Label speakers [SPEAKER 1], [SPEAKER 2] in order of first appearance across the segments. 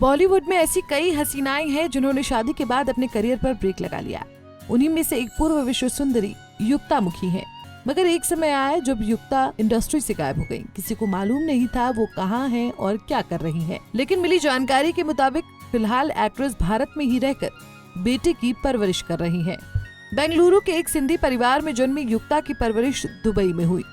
[SPEAKER 1] बॉलीवुड में ऐसी कई हसीनाएं हैं जिन्होंने शादी के बाद अपने करियर पर ब्रेक लगा लिया। उन्हीं में से एक पूर्व विश्व सुंदरी युक्ता मुखी है। मगर एक समय आया जब युक्ता इंडस्ट्री से गायब हो गई। किसी को मालूम नहीं था वो कहाँ हैं और क्या कर रही हैं। लेकिन मिली जानकारी के मुताबिक फिलहाल एक्ट्रेस भारत में ही रहकर बेटे की परवरिश कर रही है। बेंगलुरु के एक सिंधी परिवार में जन्मी युक्ता की परवरिश दुबई में हुई।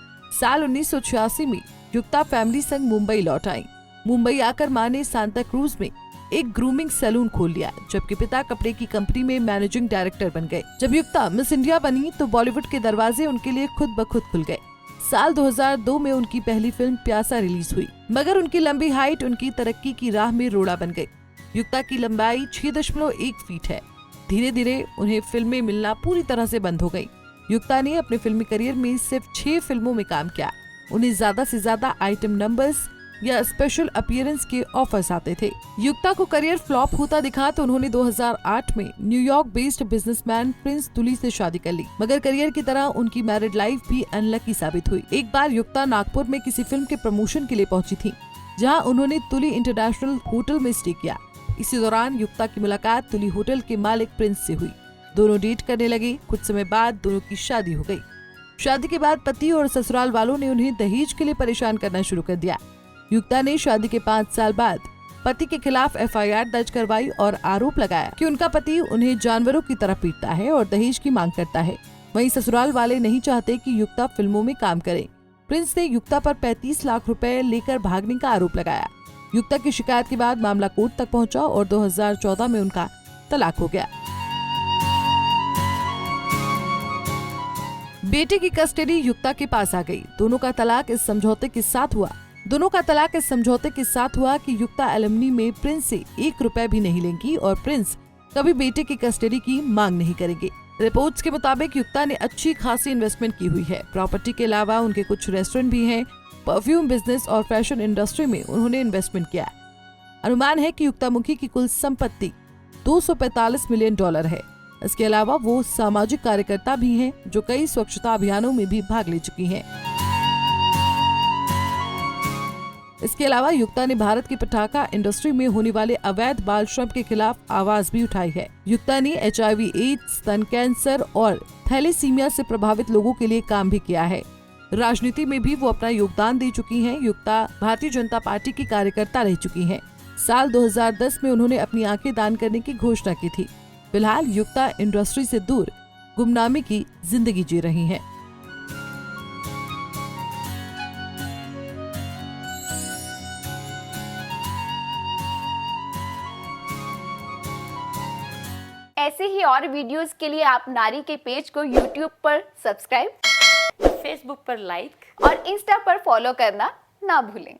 [SPEAKER 1] साल 1986 में युक्ता फैमिली संग मुंबई लौट आई। मुंबई आकर मां ने सांता क्रूज में एक ग्रूमिंग सैलून खोल लिया, जबकि पिता कपड़े की कंपनी में मैनेजिंग डायरेक्टर बन गए। जब युक्ता मिस इंडिया बनी तो बॉलीवुड के दरवाजे उनके लिए खुद ब खुद खुल गए। साल 2002 में उनकी पहली फिल्म प्यासा रिलीज हुई, मगर उनकी लंबी हाइट उनकी तरक्की की राह में रोड़ा बन गई। युक्ता की लंबाई 6.1 फीट है। धीरे धीरे उन्हें फिल्में मिलना पूरी तरह से बंद हो गई। युक्ता ने अपने फिल्मी करियर में सिर्फ 6 फिल्मों में काम किया। उन्हें ज्यादा से ज्यादा आइटम नंबर्स या स्पेशल अपीयरेंस के ऑफर्स आते थे। युक्ता को करियर फ्लॉप होता दिखा तो उन्होंने 2008 में न्यूयॉर्क बेस्ड बिजनेसमैन प्रिंस तुली से शादी कर ली। मगर करियर की तरह उनकी मैरिड लाइफ भी अनलकी साबित हुई। एक बार युक्ता नागपुर में किसी फिल्म के प्रमोशन के लिए पहुंची थी, जहां उन्होंने तुली इंटरनेशनल होटल में स्टे किया। इसी दौरान युक्ता की मुलाकात तुली होटल के मालिक प्रिंस से हुई। दोनों डेट करने लगे। कुछ समय बाद दोनों की शादी हो गई। शादी के बाद पति और ससुराल वालों ने उन्हें दहेज के लिए परेशान करना शुरू कर दिया। युक्ता ने शादी के 5 साल बाद पति के खिलाफ FIR दर्ज करवाई और आरोप लगाया कि उनका पति उन्हें जानवरों की तरह पीटता है और दहेज की मांग करता है। वहीं ससुराल वाले नहीं चाहते कि युक्ता फिल्मों में काम करे। प्रिंस ने युक्ता पर 35 लाख रुपए लेकर भागने का आरोप लगाया। युक्ता की शिकायत के बाद मामला कोर्ट तक पहुंचा और 2014 में उनका तलाक हो गया। बेटे की कस्टडी युक्ता के पास आ गई। दोनों का तलाक इस समझौते के साथ हुआ कि युक्ता एलुमनी में प्रिंस से 1 रुपए भी नहीं लेंगी और प्रिंस कभी बेटे की कस्टडी की मांग नहीं करेंगे। रिपोर्ट्स के मुताबिक युक्ता ने अच्छी खासी इन्वेस्टमेंट की हुई है। प्रॉपर्टी के अलावा उनके कुछ रेस्टोरेंट भी हैं। परफ्यूम बिजनेस और फैशन इंडस्ट्री में उन्होंने इन्वेस्टमेंट किया। अनुमान है कि युक्ता मुखी की कुल संपत्ति $245 मिलियन है। इसके अलावा वो सामाजिक कार्यकर्ता भी हैं, जो कई स्वच्छता अभियानों में भी भाग ले चुकी हैं। इसके अलावा युक्ता ने भारत की पटाखा इंडस्ट्री में होने वाले अवैध बाल श्रम के खिलाफ आवाज भी उठाई है। युक्ता ने HIV, एड्स, स्तन कैंसर और थैलेसीमिया से प्रभावित लोगों के लिए काम भी किया है। राजनीति में भी वो अपना योगदान दे चुकी हैं। युक्ता भारतीय जनता पार्टी की कार्यकर्ता रह चुकी हैं। साल 2010 में उन्होंने अपनी आंखें दान करने की घोषणा की थी। फिलहाल युक्ता इंडस्ट्री से दूर गुमनामी की जिंदगी जी रही हैं।
[SPEAKER 2] ऐसे ही और वीडियोस के लिए आप नारी के पेज को YouTube पर सब्सक्राइब,
[SPEAKER 3] Facebook पर लाइक
[SPEAKER 2] और Insta पर फॉलो करना ना भूलें।